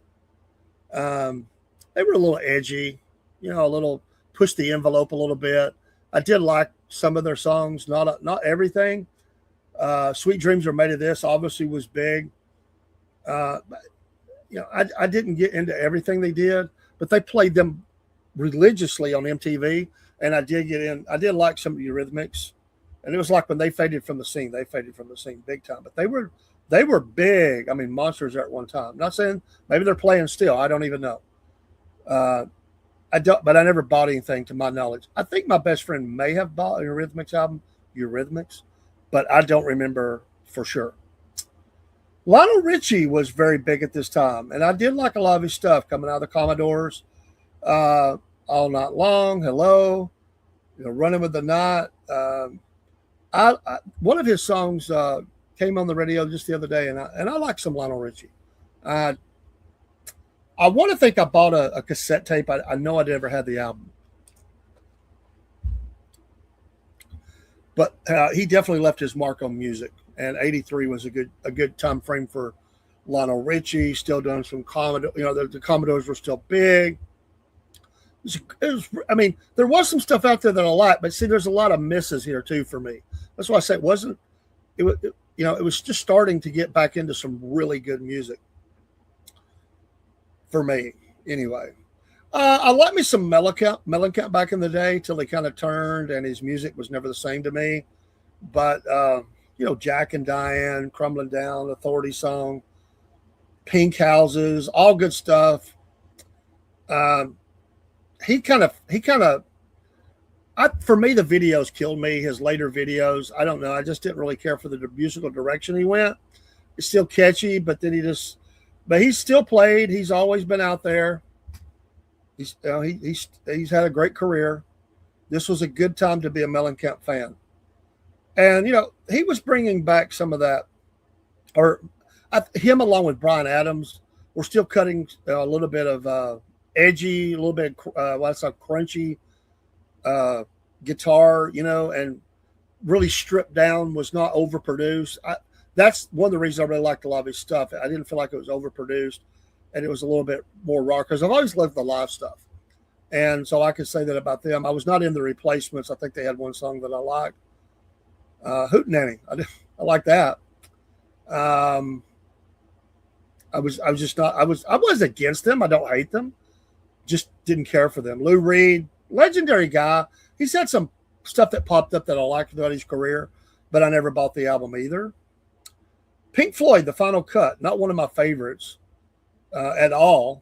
They were a little edgy, a little push the envelope a little bit. I did like some of their songs, not everything. Sweet Dreams Are Made of This obviously was big. I didn't get into everything they did, but they played them religiously on MTV, and I did like some of the Eurythmics, and it was like when they faded from the scene big time, but they were big. I mean, monsters there at one time. I'm not saying maybe they're playing still. I don't even know. But I never bought anything to my knowledge. I think my best friend may have bought an Eurythmics album, but I don't remember for sure. Lionel Richie was very big at this time, and I did like a lot of his stuff coming out of the Commodores. All Night Long, Hello, Running with the Night. One of his songs came on the radio just the other day, and I like some Lionel Richie. I want to think I bought a cassette tape. I know I never had the album, but he definitely left his mark on music. And 83 was a good time frame for Lionel Richie. Still doing some Commodore. The Commodores were still big. I mean, there was some stuff out there that I liked, but see, there's a lot of misses here too for me. That's why I say it wasn't. It was just starting to get back into some really good music for me, anyway. I like me some Mellencamp back in the day till he kind of turned, and his music was never the same to me. But Jack and Diane, Crumbling Down, Authority Song, Pink Houses, all good stuff. He kind of, for me, the videos killed me. His later videos, I don't know. I just didn't really care for the musical direction he went. It's still catchy, but then he's still played. He's always been out there. He's had a great career. This was a good time to be a Mellencamp fan. And, he was bringing back some of that, or him along with Bryan Adams were still cutting a little bit of edgy, a little bit what's a crunchy guitar, and really stripped down, was not overproduced. That's one of the reasons I really liked a lot of his stuff. I didn't feel like it was overproduced, and it was a little bit more raw, because I've always loved the live stuff. And so I could say that about them. I was not in the Replacements. I think they had one song that I liked. Hootenanny. I like that. I was against them. I don't hate them. Just didn't care for them. Lou Reed, legendary guy. He's had some stuff that popped up that I liked throughout his career, but I never bought the album either. Pink Floyd, The Final Cut, not one of my favorites at all,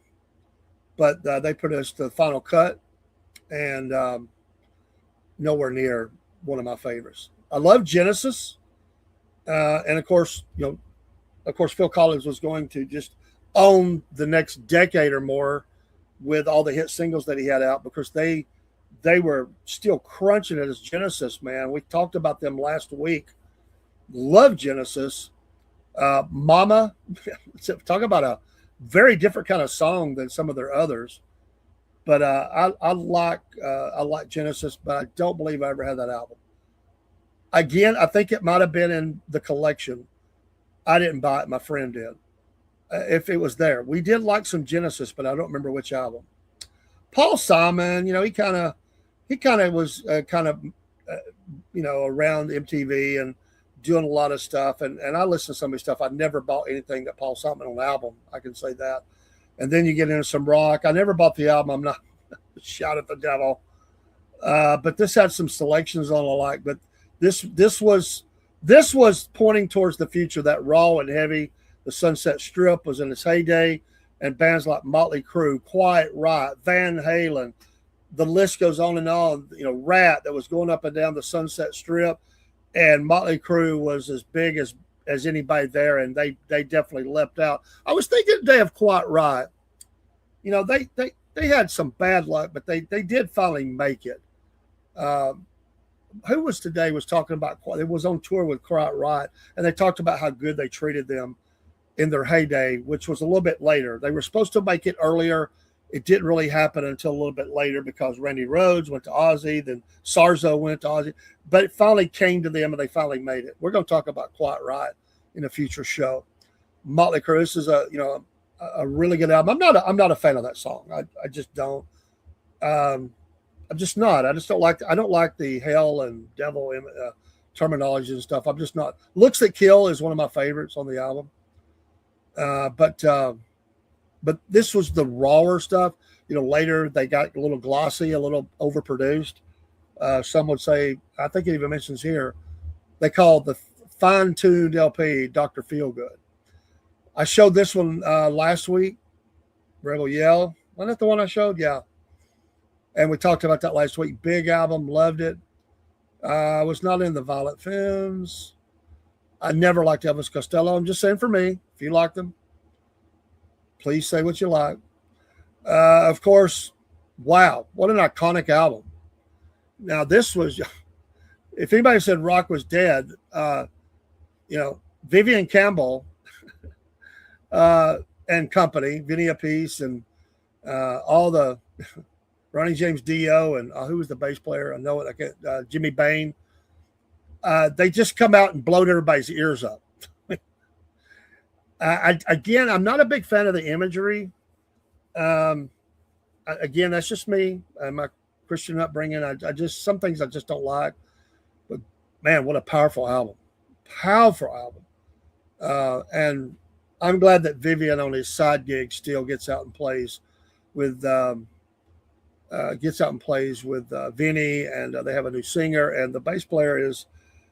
but they produced The Final Cut, and nowhere near one of my favorites. I love Genesis, and of course, Phil Collins was going to just own the next decade or more with all the hit singles that he had out, because they were still crunching it as Genesis, man. We talked about them last week. Love Genesis. Mama, talk about a very different kind of song than some of their others. But I like Genesis, but I don't believe I ever had that album. Again, I think it might have been in the collection. I didn't buy it. My friend did. If it was there. We did like some Genesis, but I don't remember which album. Paul Simon, he kind of was around MTV and doing a lot of stuff. And I listened to some of his stuff. I never bought anything that Paul Simon on the album. I can say that. And then you get into some rock. I never bought the album. I'm not shout at the devil. But this had some selections on I like. But this was pointing towards the future. That raw and heavy, the Sunset Strip was in its heyday, and bands like Motley Crue, Quiet Riot, Van Halen, the list goes on and on. Rat, that was going up and down the Sunset Strip, and Motley Crue was as big as anybody there, and they definitely leapt out. I was thinking today of Quiet Riot. They had some bad luck, but they did finally make it. Who was today was talking about, it was on tour with Quiet Riot, and they talked about how good they treated them in their heyday, which was a little bit later. They were supposed to make it earlier. It didn't really happen until a little bit later, because Randy Rhoads went to Ozzy, then Sarzo went to Ozzy, but it finally came to them and they finally made it. We're going to talk about Quiet Riot in a future show. Motley Crue, this is a really good album. I'm not a fan of that song. I just don't. I'm just not. I don't like the hell and devil terminology and stuff. I'm just not. Looks That Kill is one of my favorites on the album. But this was the rawer stuff. Later they got a little glossy, a little overproduced. Some would say, I think it even mentions here, they called the fine-tuned LP Dr. Feelgood. I showed this one last week, Rebel Yell. Wasn't that the one I showed? Yeah. And we talked about that last week. Big album, loved it. I was not in the Violent Femmes. I never liked Elvis Costello. I'm just saying, for me, if you like them, please say what you like. Of course, wow, what an iconic album. Now, this was, if anybody said rock was dead, Vivian Campbell and company, Vinny Appice, and all the Ronnie James Dio, and who was the bass player? I know it. Jimmy Bain. They just come out and blowed everybody's ears up. Again, I'm not a big fan of the imagery. I again, that's just me and my Christian upbringing. I just, some things I just don't like. But man, what a powerful album. Powerful album. And I'm glad that Vivian on his side gig still gets out and plays with Vinny, and they have a new singer, and the bass player is,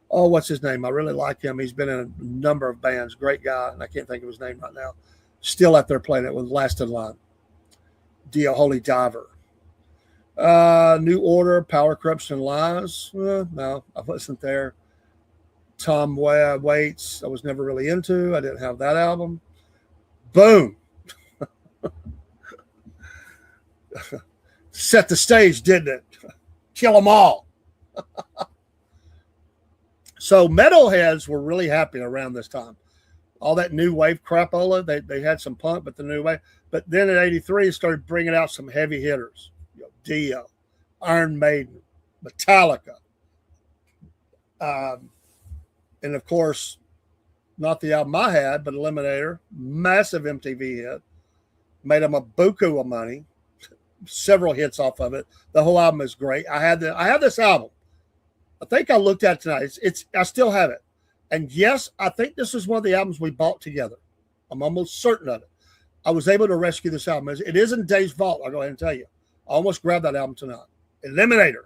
oh, what's his name? I really like him. He's been in a number of bands. Great guy, and I can't think of his name right now. Still out there playing it with Last in Line. Dia Holy Diver. New Order, Power, Corruption, Lies. No, I wasn't there. Tom Waits, I was never really into. I didn't have that album. Boom. Set the stage, didn't it? Kill them all. So metalheads were really happy around this time. All that new wave crapola, they had some punk, but the new wave. But then in '83, it started bringing out some heavy hitters. Dio, Iron Maiden, Metallica. And of course, not the album I had, but Eliminator, massive MTV hit, made them a buku of money, several hits off of it. The whole album is great. I have this album. I think I looked at it tonight. I still have it. And yes, I think this is one of the albums we bought together. I'm almost certain of it. I was able to rescue this album. It is in Dave's vault. I'll go ahead and tell you. I almost grabbed that album tonight. Eliminator.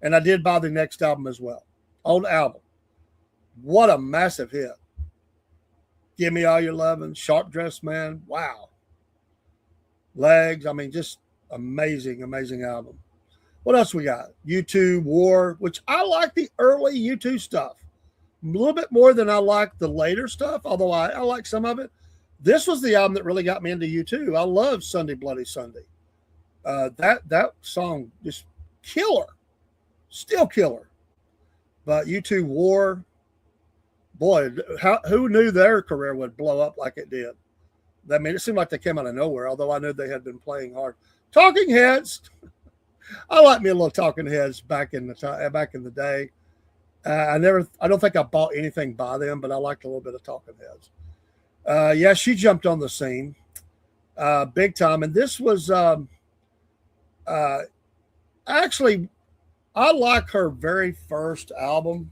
And I did buy the next album as well. Old album. What a massive hit. Give Me All Your Lovin', Sharp Dressed Man. Wow. Legs. I mean, just amazing, amazing album. What else we got? U2, War, which I like the early U2 stuff. A little bit more than I like the later stuff, although I like some of it. This was the album that really got me into U2. I love Sunday Bloody Sunday. That song, just killer. Still killer. But U2, War, boy, who knew their career would blow up like it did? I mean, it seemed like they came out of nowhere, although I knew they had been playing hard. Talking Heads. I like me a little Talking Heads back in the day. I don't think I bought anything by them, but I liked a little bit of Talking Heads. Yeah, she jumped on the scene big time. And this was actually, I like her very first album.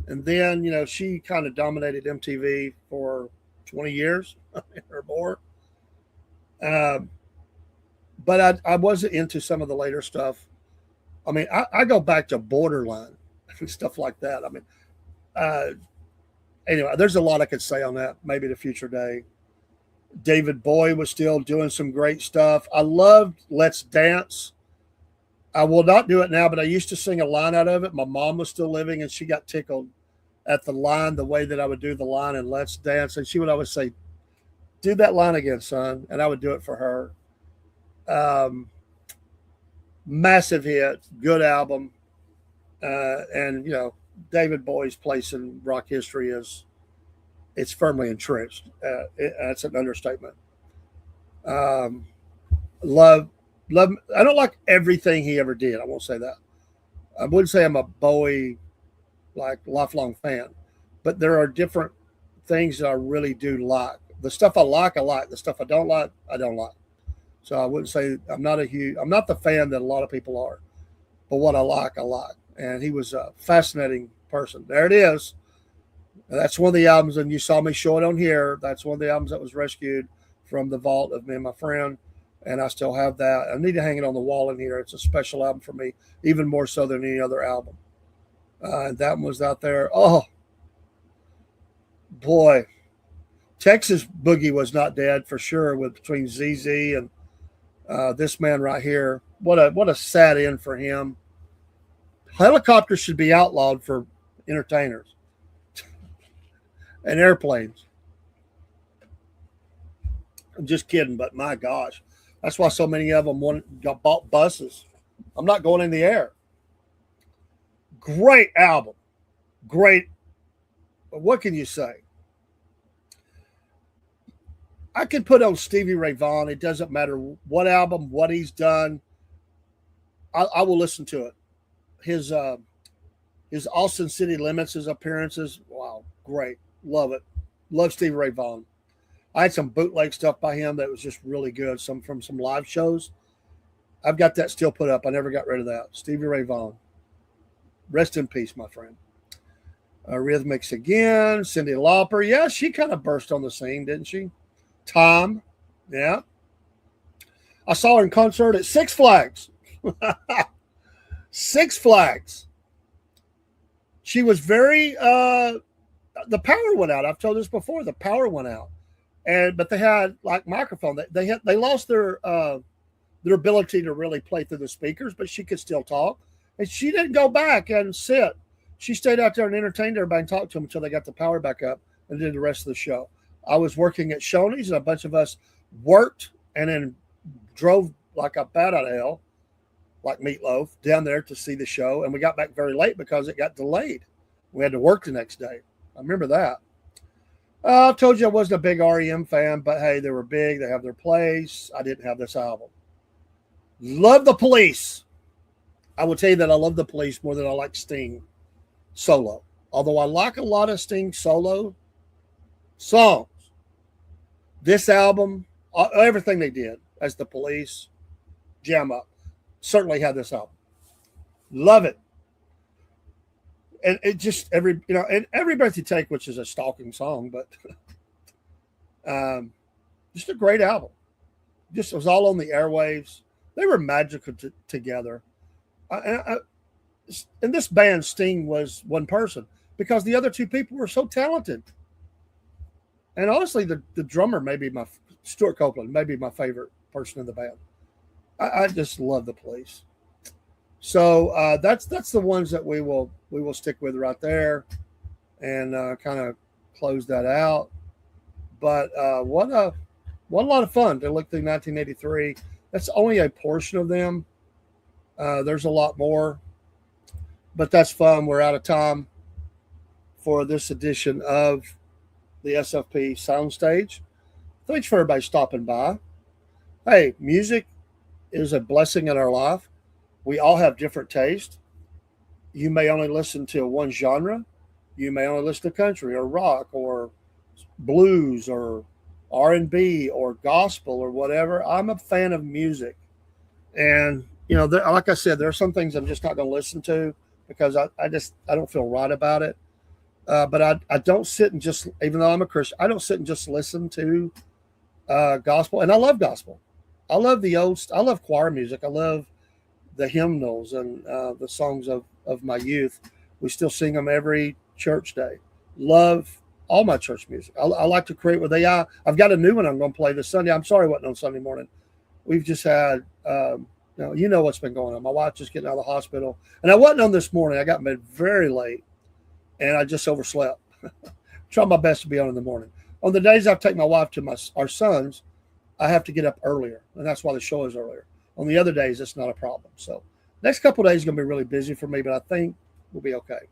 And then, she kind of dominated MTV for 20 years or more. But I wasn't into some of the later stuff. I mean, I go back to Borderline and stuff like that. I mean, anyway, there's a lot I could say on that, maybe at a future day. David Bowie was still doing some great stuff. I loved Let's Dance. I will not do it now, but I used to sing a line out of it. My mom was still living, and she got tickled at the line, the way that I would do the line in Let's Dance. And she would always say, do that line again, son. And I would do it for her. Massive hit, good album. And, David Bowie's place in rock history it's firmly entrenched. That's an understatement. Love. I don't like everything he ever did. I won't say that. I wouldn't say I'm a Bowie lifelong fan, but there are different things that I really do like. The stuff I like, I like. The stuff I don't like, I don't like. So I wouldn't say I'm not the fan that a lot of people are, but what I like, I like. And he was a fascinating person. There it is. That's one of the albums, and you saw me show it on here. That's one of the albums that was rescued from the vault of me and my friend, and I still have that. I need to hang it on the wall in here. It's a special album for me, even more so than any other album. And that one was out there. Oh, boy. Texas Boogie was not dead for sure, between ZZ and this man right here. What a sad end for him. Helicopters should be outlawed for entertainers and airplanes. I'm just kidding, but my gosh, that's why so many of them bought buses. I'm not going in the air. Great album. Great. But what can you say? I could put on Stevie Ray Vaughan. It doesn't matter what album, what he's done. I will listen to it. His Austin City Limits, his appearances. Wow, great. Love it. Love Stevie Ray Vaughan. I had some bootleg stuff by him that was just really good. Some from some live shows. I've got that still put up. I never got rid of that. Stevie Ray Vaughan. Rest in peace, my friend. Rhythmics again. Cyndi Lauper. Yeah, she kind of burst on the scene, didn't she? Tom. Yeah. I saw her in concert at Six Flags. Six Flags. She was very the power went out. I've told this before. The power went out. But they had like microphone. They lost their ability to really play through the speakers, but she could still talk. And she didn't go back and sit. She stayed out there and entertained everybody and talked to them until they got the power back up and did the rest of the show. I was working at Shoney's, and a bunch of us worked and then drove like a bat out of hell, like Meatloaf, down there to see the show. And we got back very late because it got delayed. We had to work the next day. I remember that. I told you I wasn't a big REM fan, but hey, they were big. They have their place. I didn't have this album. Love the Police. I will tell you that I love the Police more than I like Sting solo. Although I like a lot of Sting solo songs. This album, everything they did as the Police, jam up. Certainly had this album. Love it. And it just and Every Breath You Take, which is a stalking song, but just a great album. Just it was all on the airwaves. They were magical together. And this band, Sting, was one person because the other two people were so talented. And honestly, the drummer, Stuart Copeland, may be my favorite person in the band. I just love the Police. So that's the ones that we will stick with right there, and kind of close that out. But what a lot of fun to look through 1983. That's only a portion of them. There's a lot more, but that's fun. We're out of time for this edition of the SFP Soundstage. Thanks for everybody stopping by. Hey, music is a blessing in our life. We all have different tastes. You may only listen to one genre. You may only listen to country or rock or blues or R&B or gospel or whatever. I'm a fan of music. And, like I said, there are some things I'm just not going to listen to because I don't feel right about it. But I don't sit and just, even though I'm a Christian, I don't sit and just listen to gospel. And I love gospel. I love I love choir music. I love the hymnals and the songs of my youth. We still sing them every church day. Love all my church music. I like to create with AI. I've got a new one I'm going to play this Sunday. I'm sorry it wasn't on Sunday morning. We've just had, what's been going on. My wife just getting out of the hospital. And I wasn't on this morning. I got in bed very late, and I just overslept. Try my best to be on in the morning. On the days I've taken my wife to our sons, I have to get up earlier, and that's why the show is earlier. On the other days, it's not a problem. So next couple of days is going to be really busy for me, but I think we'll be okay.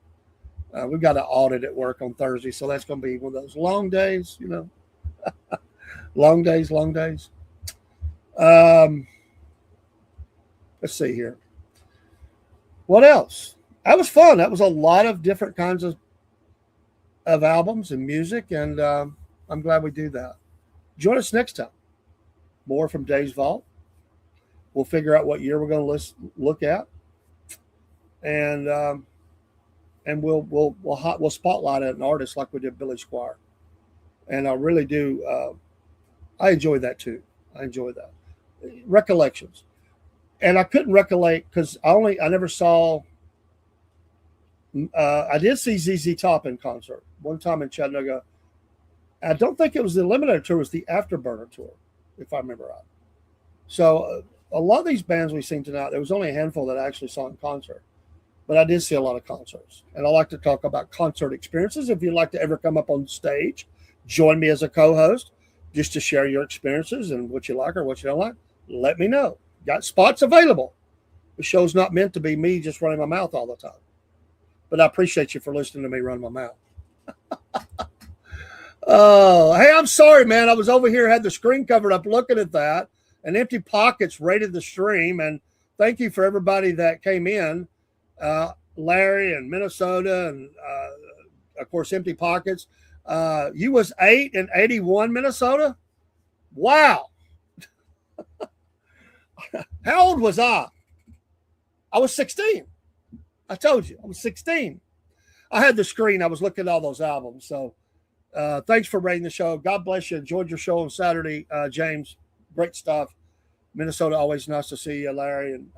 We've got an audit at work on Thursday, so that's going to be one of those long days, long days. Let's see here. What else? That was fun. That was a lot of different kinds of albums and music, and I'm glad we do that. Join us next time. More from Dave's Vault. We'll figure out what year we're going to look at, and we'll spotlight an artist like we did Billy Squire. And I really do. I enjoy that too. I enjoy that. Recollections, and I couldn't recollect because I never saw. I did see ZZ Top in concert one time in Chattanooga. I don't think it was the Eliminator tour; it was the Afterburner tour, if I remember right. So a lot of these bands we've seen tonight, there was only a handful that I actually saw in concert, but I did see a lot of concerts. And I like to talk about concert experiences. If you'd like to ever come up on stage, join me as a co-host, just to share your experiences and what you like or what you don't like. Let me know. Got spots available. The show's not meant to be me just running my mouth all the time. But I appreciate you for listening to me run my mouth. Oh, hey, I'm sorry, man. I was over here, had the screen covered up looking at that, and Empty Pockets rated the stream. And thank you for everybody that came in. Larry and Minnesota and, of course, Empty Pockets. You was 8 and 81, Minnesota? Wow. How old was I? I was 16. I told you, I was 16. I had the screen. I was looking at all those albums. So thanks for rating the show. God bless you. Enjoyed your show on Saturday, James. Great stuff. Minnesota, always nice to see you, Larry, and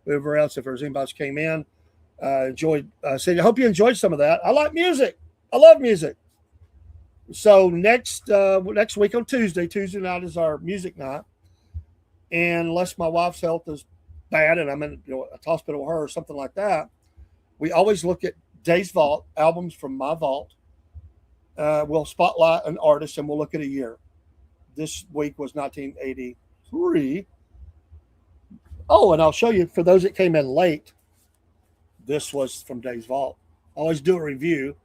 whoever else, if there's anybody else came in. Enjoyed seeing you. I hope you enjoyed some of that. I like music. I love music. So next week on Tuesday night is our music night. And unless my wife's health is bad and I'm in a hospital with her or something like that, we always look at Days Vault, albums from my vault. We'll spotlight an artist and we'll look at a year. This week was 1983. Oh, and I'll show you, for those that came in late, this was from Days Vault. I always do a review.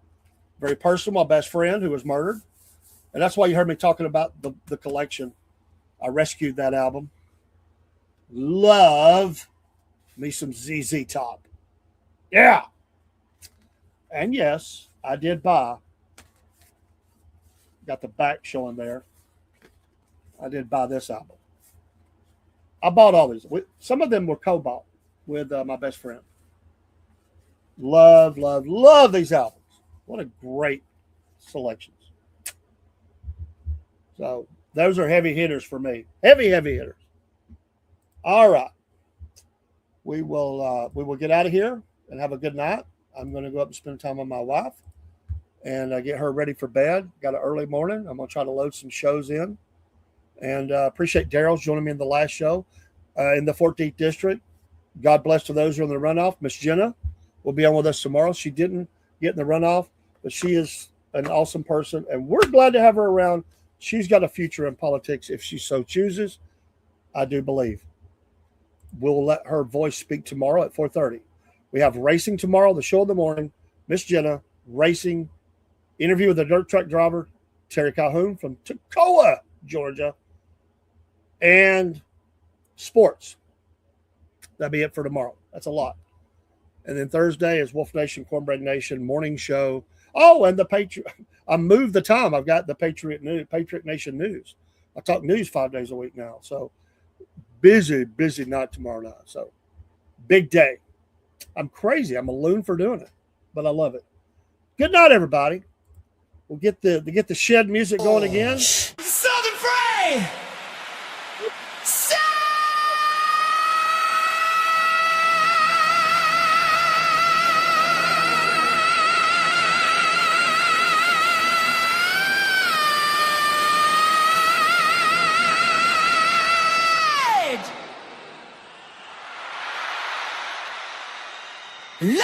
Very personal, my best friend who was murdered. And that's why you heard me talking about the collection. I rescued that album. Love me some ZZ Top. Yeah. And yes, I did buy. Got the back showing there. I did buy this album. I bought all these. Some of them were co-bought with my best friend. Love these albums. What a great selections. So those are heavy hitters for me. Heavy hitters. All right. We will get out of here and have a good night. I'm going to go up and spend time with my wife and get her ready for bed. Got an early morning. I'm going to try to load some shows in. And appreciate Daryl's joining me in the last show in the 14th District. God bless to those who are in the runoff. Miss Jenna will be on with us tomorrow. She didn't get in the runoff, but she is an awesome person, and we're glad to have her around. She's got a future in politics if she so chooses. I do believe. We'll let her voice speak tomorrow at 4:30. We have racing tomorrow, the show in the morning. Miss Jenna, racing, interview with a dirt truck driver, Terry Calhoun from Toccoa, Georgia, and sports. That'll be it for tomorrow. That's a lot. And then Thursday is Wolf Nation, Cornbread Nation, morning show. Oh, and the Patriot. I moved the time. I've got the Patriot Nation News. I talk news 5 days a week now. So busy night tomorrow night. So big day. I'm crazy. I'm a loon for doing it, but I love it. Good night, everybody. We'll get the shed music going again. Southern Fray! Live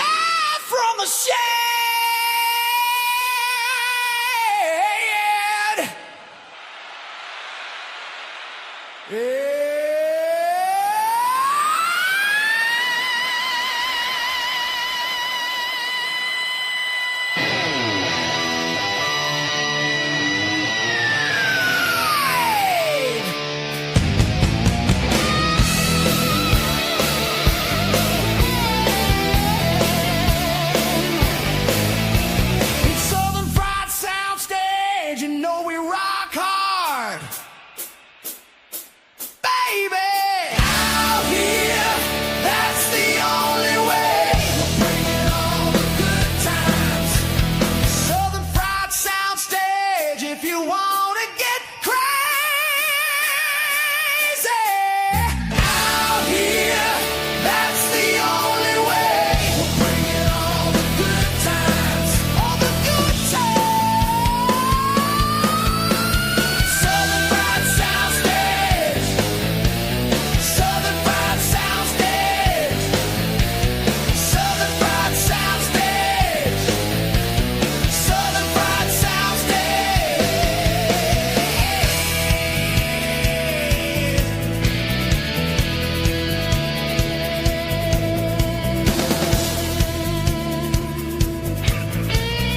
from the shed!